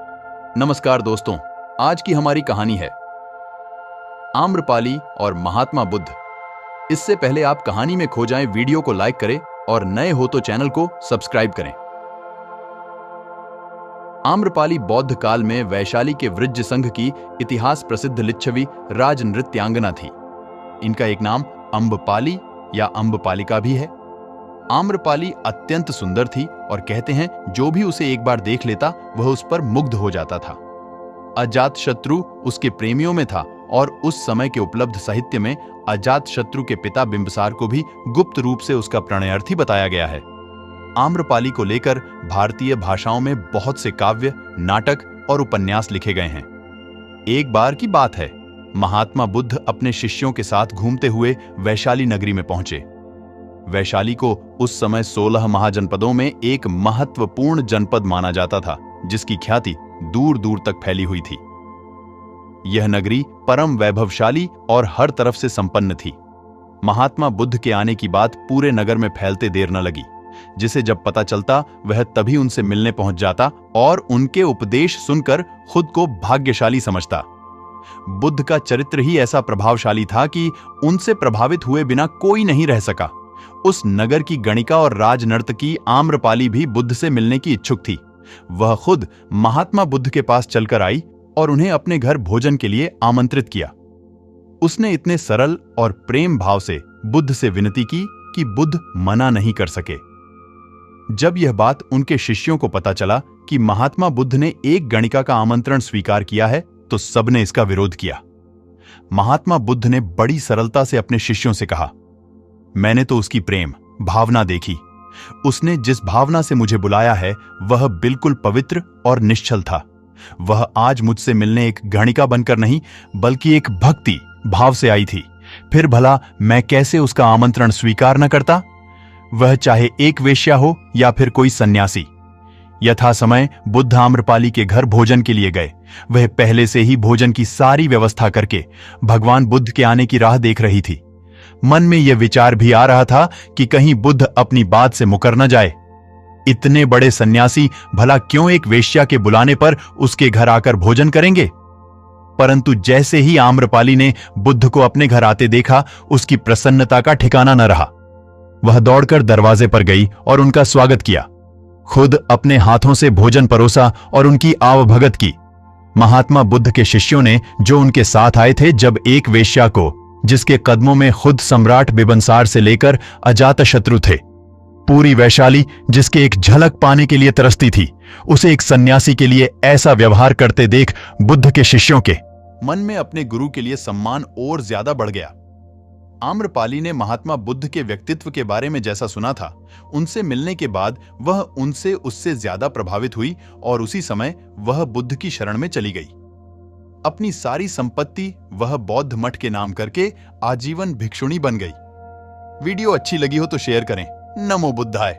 नमस्कार दोस्तों, आज की हमारी कहानी है आम्रपाली और महात्मा बुद्ध। इससे पहले आप कहानी में खो जाएं, वीडियो को लाइक करें और नए हो तो चैनल को सब्सक्राइब करें। आम्रपाली बौद्ध काल में वैशाली के वृज्ज संघ की इतिहास प्रसिद्ध लिच्छवी राज नृत्यांगना थी। इनका एक नाम अम्बपाली या अम्बपालिका भी है। आम्रपाली अत्यंत सुंदर थी और कहते हैं जो भी उसे एक बार देख लेता वह उस पर मुग्ध हो जाता था। अजातशत्रु उसके प्रेमियों में था और उस समय के उपलब्ध साहित्य में अजातशत्रु के पिता बिंबिसार को भी गुप्त रूप से उसका प्रणयार्थी बताया गया है। आम्रपाली को लेकर भारतीय भाषाओं में बहुत से काव्य, नाटक और उपन्यास लिखे गए हैं। एक बार की बात है, महात्मा बुद्ध अपने शिष्यों के साथ घूमते हुए वैशाली नगरी में पहुंचे। वैशाली को उस समय 16 महाजनपदों में एक महत्वपूर्ण जनपद माना जाता था, जिसकी ख्याति दूर दूर तक फैली हुई थी। यह नगरी परम वैभवशाली और हर तरफ से संपन्न थी। महात्मा बुद्ध के आने की बात पूरे नगर में फैलते देर न लगी। जिसे जब पता चलता वह तभी उनसे मिलने पहुंच जाता और उनके उपदेश सुनकर खुद को भाग्यशाली समझता। बुद्ध का चरित्र ही ऐसा प्रभावशाली था कि उनसे प्रभावित हुए बिना कोई नहीं रह सका। उस नगर की गणिका और राजनर्तकी आम्रपाली भी बुद्ध से मिलने की इच्छुक थी। वह खुद महात्मा बुद्ध के पास चलकर आई और उन्हें अपने घर भोजन के लिए आमंत्रित किया। उसने इतने सरल और प्रेम भाव से बुद्ध से विनती की कि बुद्ध मना नहीं कर सके। जब यह बात उनके शिष्यों को पता चला कि महात्मा बुद्ध ने एक गणिका का आमंत्रण स्वीकार किया है, तो सबने इसका विरोध किया। महात्मा बुद्ध ने बड़ी सरलता से अपने शिष्यों से कहा, मैंने तो उसकी प्रेम भावना देखी। उसने जिस भावना से मुझे बुलाया है वह बिल्कुल पवित्र और निश्चल था। वह आज मुझसे मिलने एक गणिका बनकर नहीं, बल्कि एक भक्ति भाव से आई थी। फिर भला मैं कैसे उसका आमंत्रण स्वीकार न करता, वह चाहे एक वेश्या हो या फिर कोई सन्यासी। यथा समय बुद्ध आम्रपाली के घर भोजन के लिए गए। वह पहले से ही भोजन की सारी व्यवस्था करके भगवान बुद्ध के आने की राह देख रही थी। मन में यह विचार भी आ रहा था कि कहीं बुद्ध अपनी बात से मुकर न जाए। इतने बड़े सन्यासी भला क्यों एक वेश्या के बुलाने पर उसके घर आकर भोजन करेंगे। परंतु जैसे ही आम्रपाली ने बुद्ध को अपने घर आते देखा, उसकी प्रसन्नता का ठिकाना न रहा। वह दौड़कर दरवाजे पर गई और उनका स्वागत किया। खुद अपने हाथों से भोजन परोसा और उनकी आवभगत की। महात्मा बुद्ध के शिष्यों ने, जो उनके साथ आए थे, जब एक वेश्या को, जिसके कदमों में खुद सम्राट बिंबिसार से लेकर अजातशत्रु थे, पूरी वैशाली जिसके एक झलक पाने के लिए तरसती थी, उसे एक सन्यासी के लिए ऐसा व्यवहार करते देख बुद्ध के शिष्यों के मन में अपने गुरु के लिए सम्मान और ज्यादा बढ़ गया। आम्रपाली ने महात्मा बुद्ध के व्यक्तित्व के बारे में जैसा सुना था, उनसे मिलने के बाद वह उनसे उससे ज्यादा प्रभावित हुई और उसी समय वह बुद्ध की शरण में चली गई। अपनी सारी संपत्ति वह बौद्ध मठ के नाम करके आजीवन भिक्षुणी बन गई। वीडियो अच्छी लगी हो तो शेयर करें। नमो बुद्धाय।